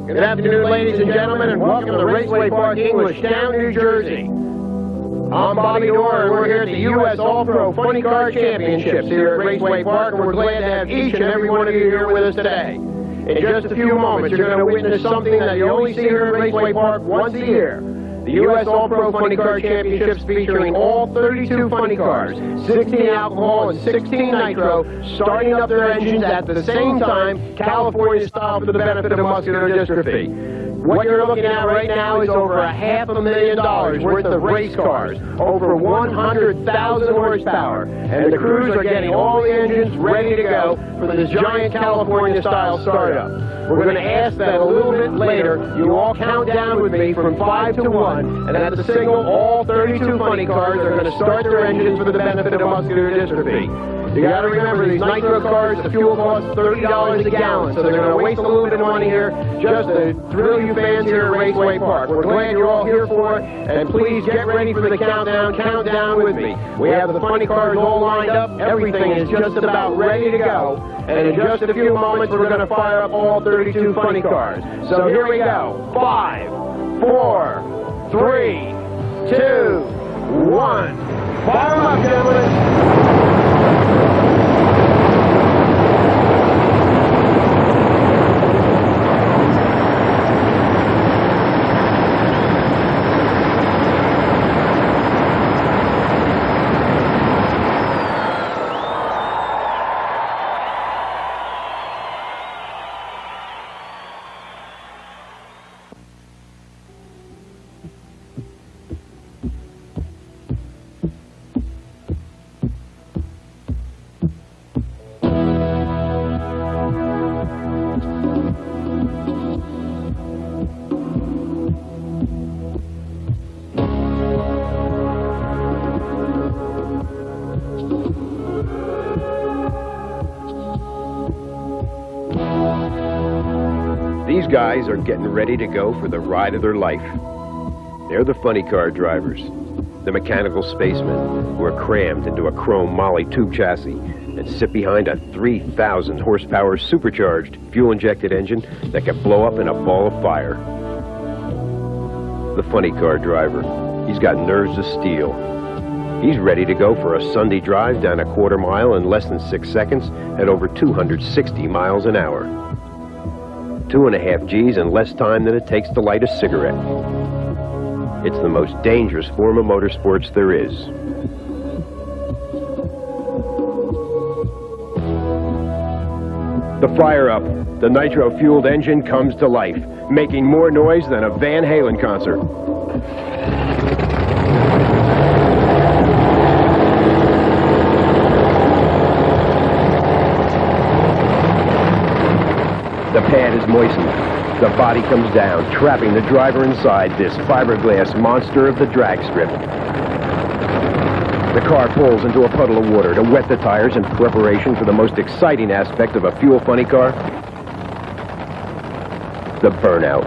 Good afternoon, ladies and gentlemen, and welcome to Raceway Park, Englishtown, New Jersey. I'm Bobby Dorr, and we're here at the U.S. All-Pro Funny Car Championships here at Raceway Park, and we're glad to have each and every one of you here with us today. In just a few moments, you're going to witness something that you only see here at Raceway Park once a year. The U.S. All-Pro Funny Car Championships featuring all 32 funny cars, 16 alcohol and 16 nitro, starting up their engines at the same time, California style, for the benefit of muscular dystrophy. What you're looking at right now is over $500,000 worth of race cars, over 100,000 horsepower, and the crews are getting all the engines ready to go for this giant California style startup. We're going to ask that a little bit later you all count down with me from 5 to 1, and at the signal, all 32 funny cars are going to start their engines for the benefit of muscular dystrophy. You got to remember, these nitro cars, the fuel costs $30 a gallon, so they're going to waste a little bit of money here just to thrill you fans here at Raceway Park. We're glad you're all here for it, and please get ready for the countdown. Count down with me. We have the funny cars all lined up. Everything is just about ready to go, and in just a few moments, we're going to fire up all 32 funny cars. So here we go. 5, 4, 3, 2, 1. Fire them up, gentlemen. These guys are getting ready to go for the ride of their life. They're the funny car drivers, the mechanical spacemen who are crammed into a chrome Molly tube chassis and sit behind a 3,000 horsepower supercharged fuel-injected engine that can blow up in a ball of fire. The funny car driver, he's got nerves of steel. He's ready to go for a Sunday drive down a quarter mile in less than 6 seconds at over 260 miles an hour. 2.5 G's in less time than it takes to light a cigarette. It's the most dangerous form of motorsports there is. The fire up, the nitro-fueled engine comes to life, making more noise than a Van Halen concert. The pad is moistened. The body comes down, trapping the driver inside this fiberglass monster of the drag strip. The car pulls into a puddle of water to wet the tires in preparation for the most exciting aspect of a fuel funny car, the burnout.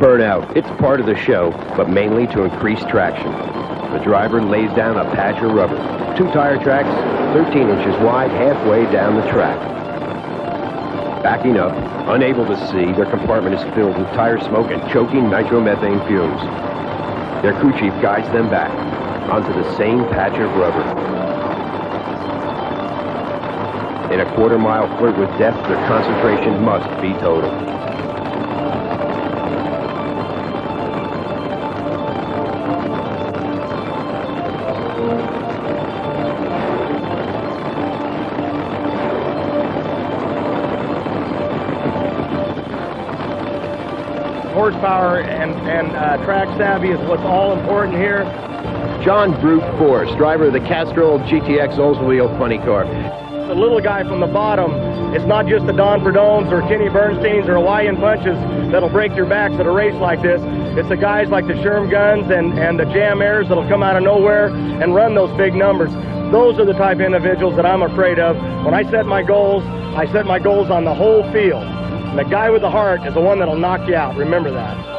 burnout. It's part of the show, but mainly to increase traction. The driver lays down a patch of rubber. 2 tire tracks, 13 inches wide, halfway down the track. Backing up, unable to see, their compartment is filled with tire smoke and choking nitromethane fumes. Their crew chief guides them back onto the same patch of rubber. In a quarter-mile flirt with death, their concentration must be total. Horsepower and track savvy is what's all important here. John Brute Force, driver of the Castrol GTX Oldsmobile funny car. The little guy from the bottom, it's not just the Don Perdones or Kenny Bernsteins or Hawaiian Punches that'll break your backs at a race like this. It's the guys like the Sherm Guns and the Jam Airs that'll come out of nowhere and run those big numbers. Those are the type of individuals that I'm afraid of. When I set my goals on the whole field. And the guy with the heart is the one that'll knock you out. Remember that.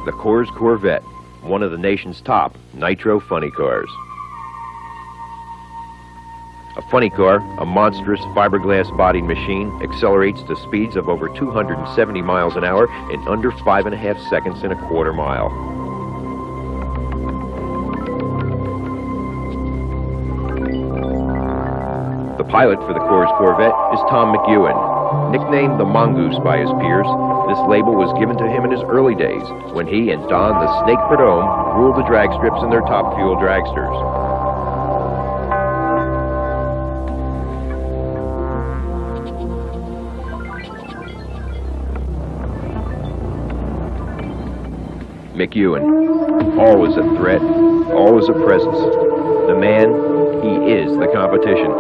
The Coors Corvette, one of the nation's top nitro funny cars. A funny car, a monstrous fiberglass-bodied machine, accelerates to speeds of over 270 miles an hour in under 5.5 seconds in a quarter mile. The pilot for the Coors Corvette is Tom McEwen, nicknamed the Mongoose by his peers. This label was given to him in his early days, when he and Don the Snake Perdome ruled the drag strips in their top fuel dragsters. McEwen, always a threat, always a presence. The man, he is the competition.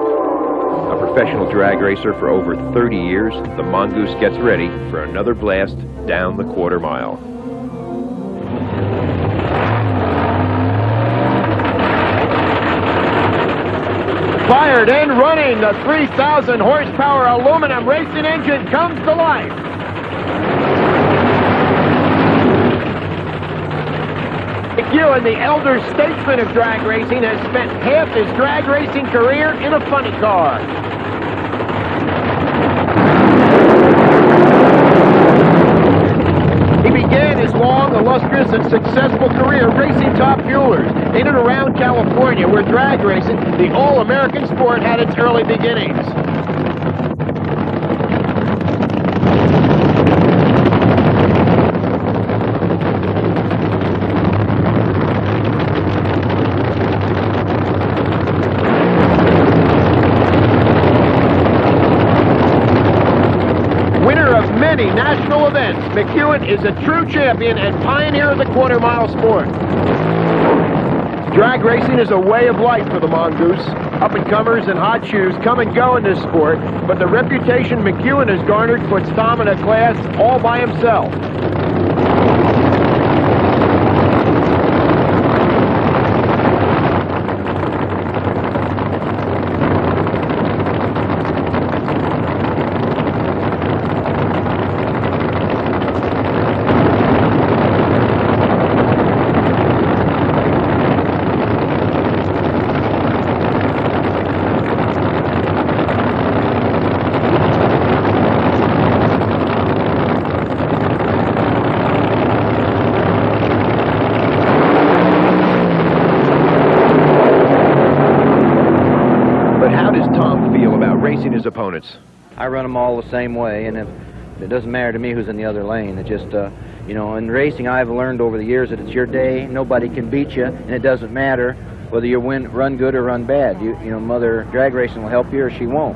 A professional drag racer for over 30 years, the Mongoose gets ready for another blast down the quarter mile. Fired and running, the 3,000 horsepower aluminum racing engine comes to life. McEwen, the elder statesman of drag racing, has spent half his drag racing career in a funny car. He began his long, illustrious, and successful career racing top fuelers in and around California, where drag racing, the all-American sport, had its early beginnings. National events, McEwen is a true champion and pioneer of the quarter-mile sport. Drag racing is a way of life for the Mongoose. Up-and-comers and hot shoes come and go in this sport, but the reputation McEwen has garnered puts Tom in a class all by himself. His opponents. I run them all the same way, and it doesn't matter to me who's in the other lane. It just, you know, in racing I've learned over the years that it's your day, nobody can beat you, and it doesn't matter whether you run good or run bad. You know, Mother Drag Racing will help you or she won't.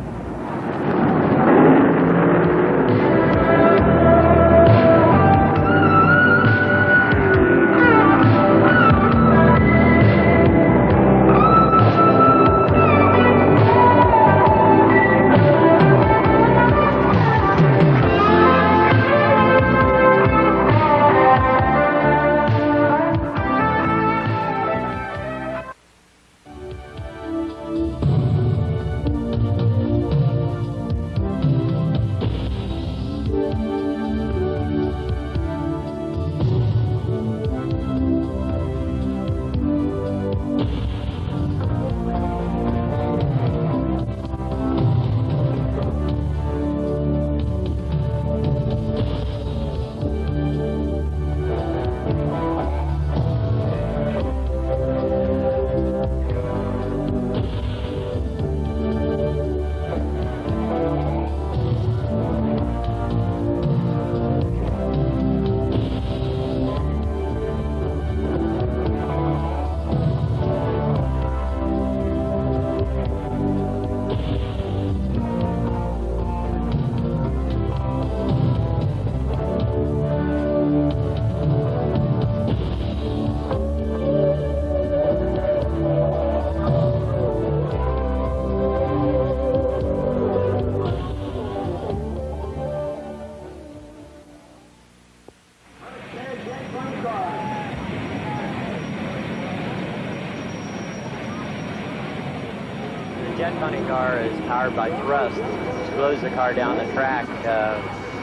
jet funny car is powered by thrust, which blows the car down the track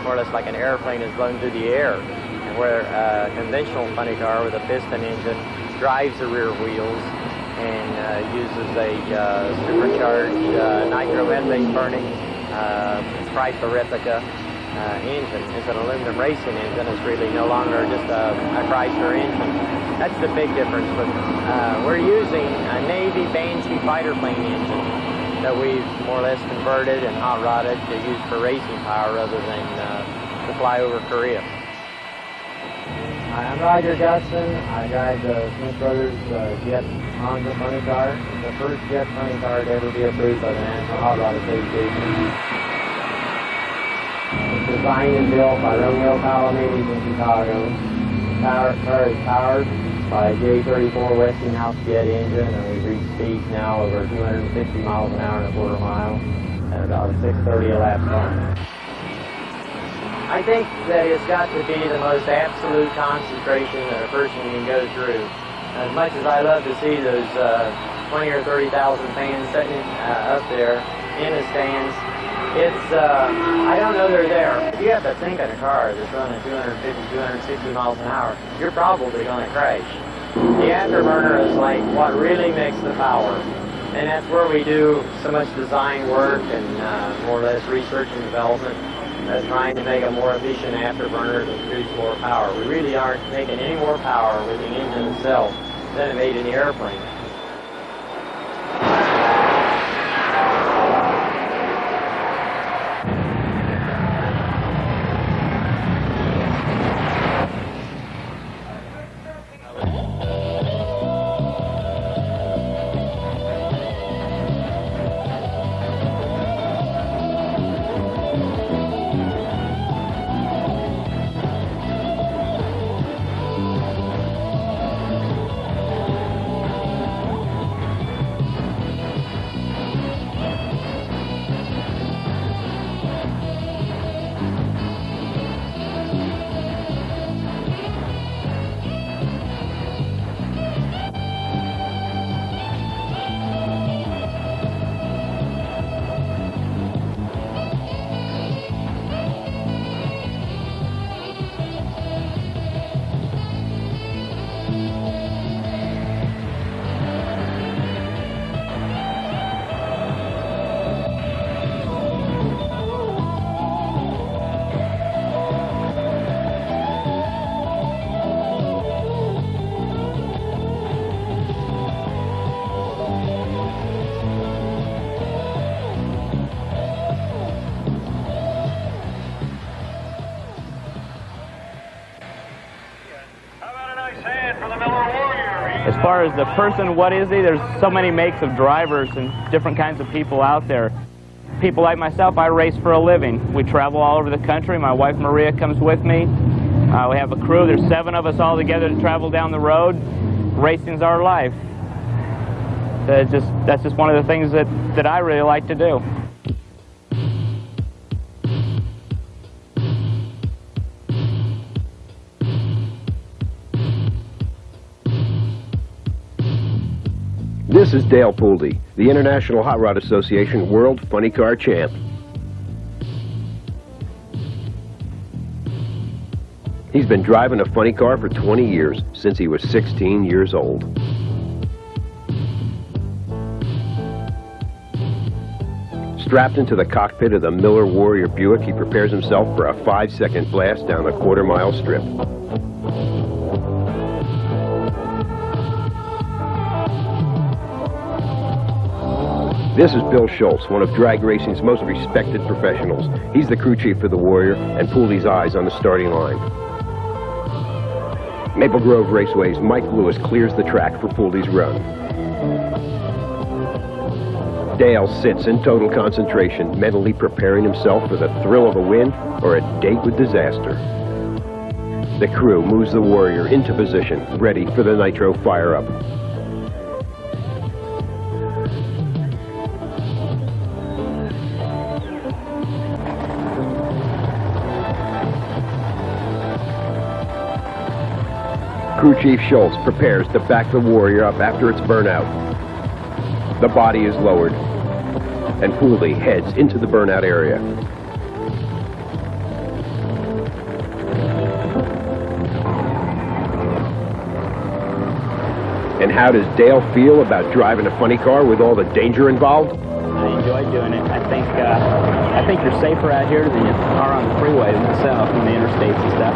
more or less like an airplane is blown through the air. And where a conventional funny car with a piston engine drives the rear wheels and uses a supercharged nitromethane burning Chrysler replica engine. It's an aluminum racing engine. It's really no longer just a Chrysler engine. That's the big difference. But we're using a Navy Banshee fighter plane engine that we've more or less converted and hot rodded to use for racing power rather than to fly over Korea. Hi, I'm Roger Guston. I drive the Smith Brothers jet Honda funny car. The first jet funny car to ever be approved by the National Hot Rod Association. It's designed and built by Romeo Palomedes in Chicago. The car is powered by a J34 Westinghouse jet engine, and we've reached speeds now over 260 miles an hour and a quarter mile at about 6:30 a lap time. I think that it's got to be the most absolute concentration that a person can go through. As much as I love to see those 20 or 30,000 fans sitting up there in the stands, it's, I don't know they're there. If you have to think in a car that's running 250, 260 miles an hour, you're probably going to crash. The afterburner is like what really makes the power. And that's where we do so much design work and more or less research and development, trying to make a more efficient afterburner to produce more power. We really aren't making any more power with the engine itself than it made in the airplane. As far as the person, what is he? There's so many makes of drivers and different kinds of people out there. People like myself, I race for a living. We travel all over the country. My wife Maria comes with me. We have a crew. There's 7 of us all together to travel down the road. Racing's our life. That's just one of the things that I really like to do. This is Dale Pooley, the International Hot Rod Association World Funny Car Champ. He's been driving a funny car for 20 years, since he was 16 years old. Strapped into the cockpit of the Miller Warrior Buick, he prepares himself for a 5-second blast down a quarter-mile strip. This is Bill Schultz, one of drag racing's most respected professionals. He's the crew chief for the Warrior and Pooley's eyes on the starting line. Maple Grove Raceway's Mike Lewis clears the track for Pooley's run. Dale sits in total concentration, mentally preparing himself for the thrill of a win or a date with disaster. The crew moves the Warrior into position, ready for the nitro fire-up. Crew Chief Schultz prepares to back the Warrior up after its burnout. The body is lowered, and Pooley heads into the burnout area. And how does Dale feel about driving a funny car with all the danger involved? I enjoy doing it. I think you're safer out here than you are on the freeway myself and the interstates and stuff.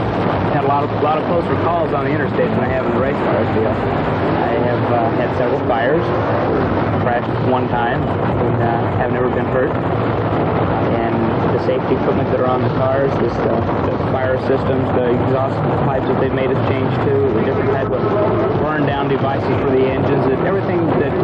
Had a lot of closer calls on the interstates than I have in the race cars deal. I have had several fires, crashed one time, and have never been hurt. And the safety equipment that are on the cars, the fire systems, the exhaust pipes that they've made us change to, the different type of burn-down devices for the engines, and everything that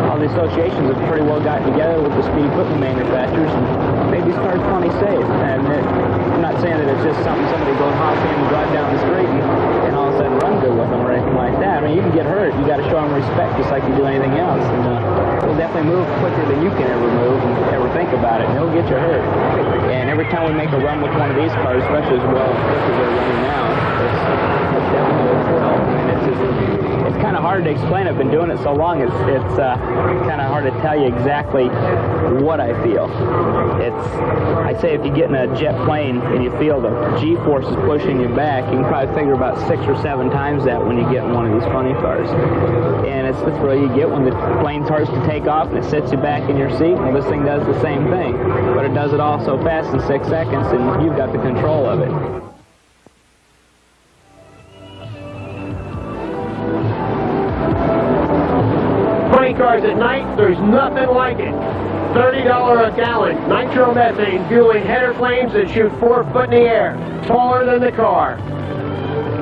all the associations have pretty well gotten together with the speed equipment manufacturers and made these cars plenty safe. And I'm not saying that it's just something somebody goes hop in and drive down the street and all of a sudden run good with them or anything like that. I mean, you can get hurt. You got to show them respect just like you do anything else. And it'll definitely move quicker than you can ever move and ever think about it. And it'll get you hurt. And every time we make a run with one of these cars, especially as well as they're running now, it's definitely a thrill. I mean, it's kind of hard to explain. I've been doing it so long, it's kind of hard to tell you exactly what I feel. I'd say if you get in a jet plane and you feel the G-forces pushing you back, you can probably figure about 6 or 7 times that when you get in one of these funny cars. And it's the thrill you get when the plane starts to take off and it sits you back in your seat. Well, this thing does the same thing, but it does it all so fast in 6 seconds, and you've got the control of it. Funny cars at night, there's nothing like it. $30 a gallon nitromethane fueling header flames that shoot 4 foot in the air, taller than the car.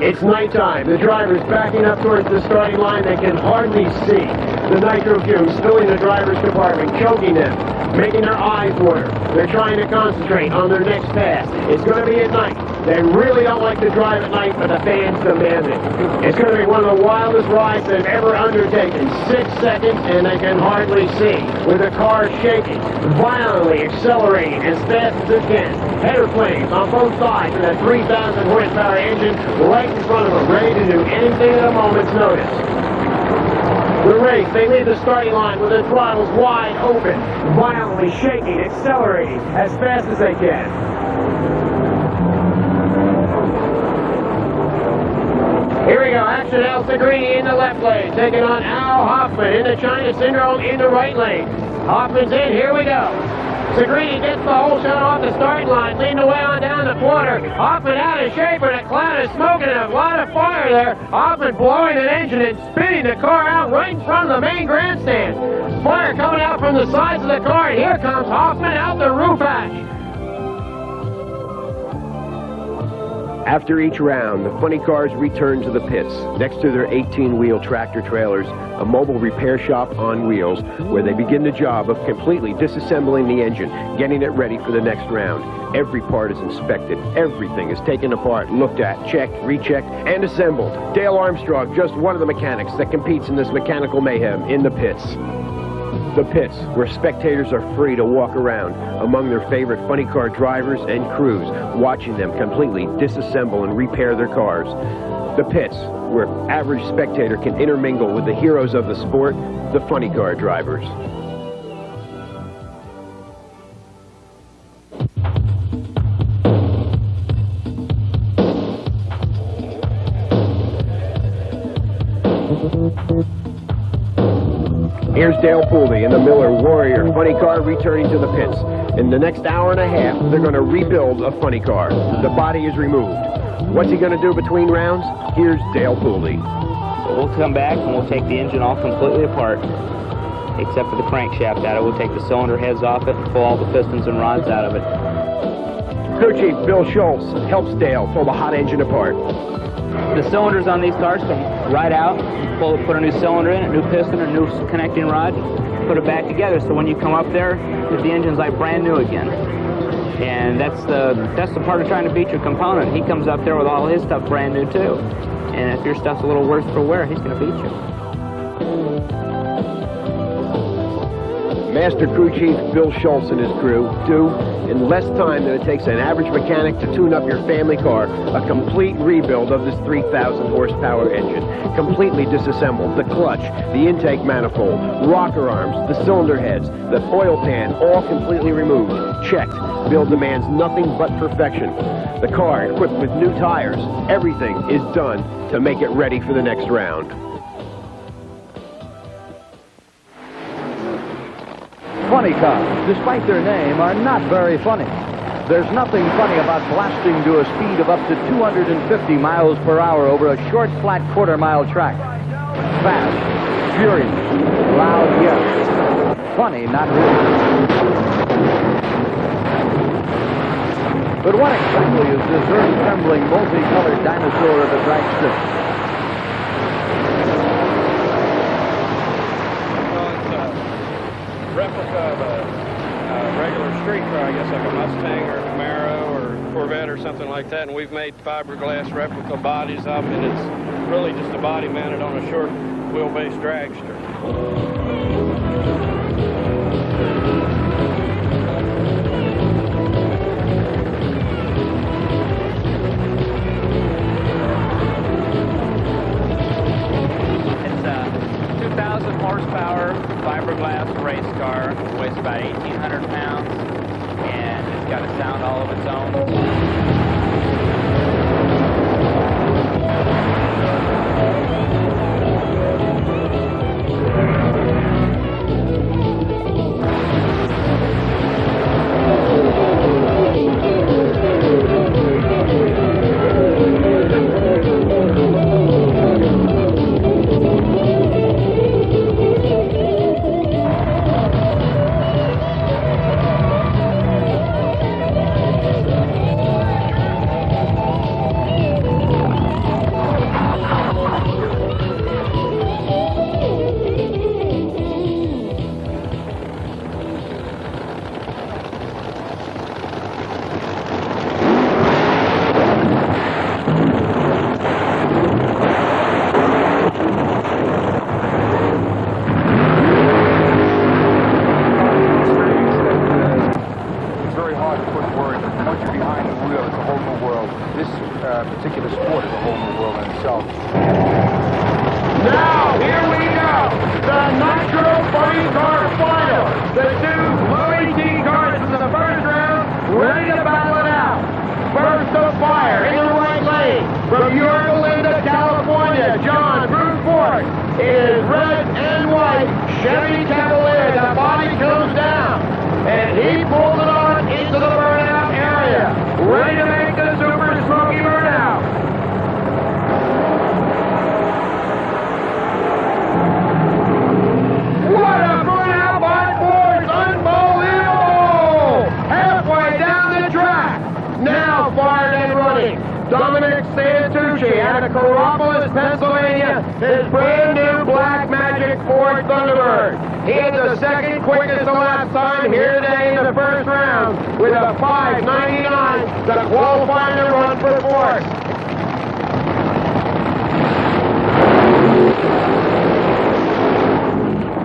It's nighttime. The driver's backing up towards the starting line. They can hardly see. The nitro fumes filling the driver's compartment, choking them, making their eyes water. They're trying to concentrate on their next pass. It's going to be at night. They really don't like to drive at night, but the fans demand it. It's going to be one of the wildest rides they've ever undertaken. 6 seconds, and they can hardly see, with the car shaking, violently accelerating as fast as it can. Header flames on both sides of that 3,000 horsepower engine right in front of them, ready to do anything at a moment's notice. The race, they leave the starting line with the throttles wide open, violently shaking, accelerating as fast as they can. Here we go, action Al Segrini in the left lane, taking on Al Hoffman in the China Syndrome in the right lane. Hoffman's in, here we go. Segrini gets the whole shot off the starting line, leading the way on down the corner. Hoffman out of shape and a cloud of smoke and a lot of fire there. Hoffman blowing an engine and spinning the car out right in front of the main grandstand. Fire coming out from the sides of the car, and here comes Hoffman out the roof hatch. After each round, the funny cars return to the pits, next to their 18-wheel tractor trailers, a mobile repair shop on wheels, where they begin the job of completely disassembling the engine, getting it ready for the next round. Every part is inspected, everything is taken apart, looked at, checked, rechecked, and assembled. Dale Armstrong, just one of the mechanics that competes in this mechanical mayhem in the pits. The pits, where spectators are free to walk around among their favorite funny car drivers and crews, watching them completely disassemble and repair their cars. The pits, where average spectator can intermingle with the heroes of the sport, the funny car drivers. Here's Dale Pooley and the Miller Warrior funny car returning to the pits. In the next hour and a half, they're going to rebuild a funny car. The body is removed. What's he going to do between rounds? Here's Dale Pooley. So we'll come back and we'll take the engine all completely apart, except for the crankshaft out of it. We'll take the cylinder heads off it and pull all the pistons and rods out of it. Crew Chief Bill Schultz helps Dale pull the hot engine apart. The cylinders on these cars come right out, put a new cylinder in, a new piston, a new connecting rod, put it back together. So when you come up there, the engine's like brand new again. And that's the part of trying to beat your component. He comes up there with all his stuff brand new too. And if your stuff's a little worse for wear, he's going to beat you. Master Crew Chief Bill Schultz and his crew do, in less time than it takes an average mechanic to tune up your family car, a complete rebuild of this 3,000 horsepower engine. Completely disassembled. The clutch, the intake manifold, rocker arms, the cylinder heads, the oil pan, all completely removed. Checked. Bill demands nothing but perfection. The car equipped with new tires. Everything is done to make it ready for the next round. Funny cars, despite their name, are not very funny. There's nothing funny about blasting to a speed of up to 250 miles per hour over a short, flat quarter-mile track. Fast, furious, loud, yes. Funny, not really. But what exactly is this earth-trembling, multicolored dinosaur of the drag strip? Replica of a regular street car, I guess like a Mustang or a Camaro or Corvette or something like that, and we've made fiberglass replica bodies of them, and it's really just a body mounted on a short wheelbase dragster. It's a 2,000 horsepower fiberglass race car, weighs about 1,800 pounds, and it's got a sound all of its own. particular sport is a whole new world in itself. Now, here we go. The Nitro Funny Car Final. The two Louis T cars from the first round ready to battle it out. First to fire in the right lane from Yorba Linda, California, John Bruford is red and white Chevy Cavalier. The body comes down and he pulls it on into the burnout area. Ready to make the Super Smoky burnout. What a burnout! Dominic Santucci out of Coropolis, Pennsylvania, his brand new Black Magic Ford Thunderbird. He had the second quickest lap time here today in the first round with a 5:99, the qualifying run for fourth.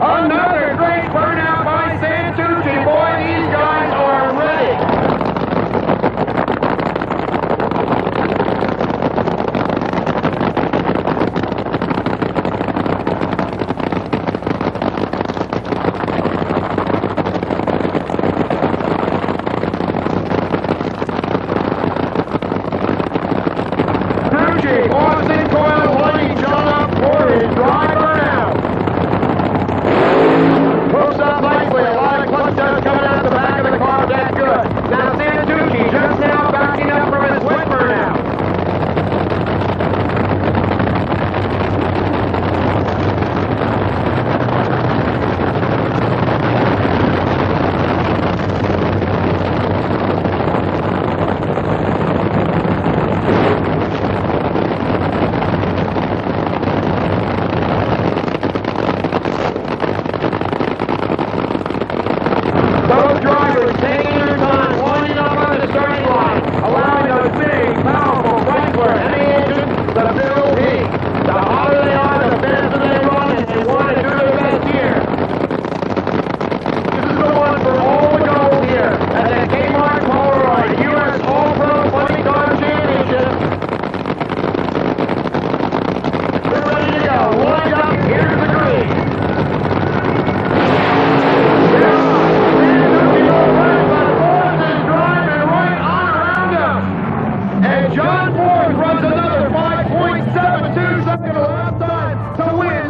Another great burnout by Santucci. Boy, these guys are ready. Santucci, Austin Coyle, lining John up for his dry burnout. Hooks up nicely, a lot of clutch dust coming out the back of the car, that's good. Now Santucci just now backing up from his wet burnout. Both drivers taking their time, lining up on the starting line, allowing those big, powerful Chrysler heavy engines to build heat. The hotter they are, the faster they run, and they want to do their best here. This is the one for all the gold here at the Kmart Fueled U.S. All-Pro Funny Car Championship. We're ready to go. Lined up, here's the green. And John Ford runs another 5.72 second lap time to win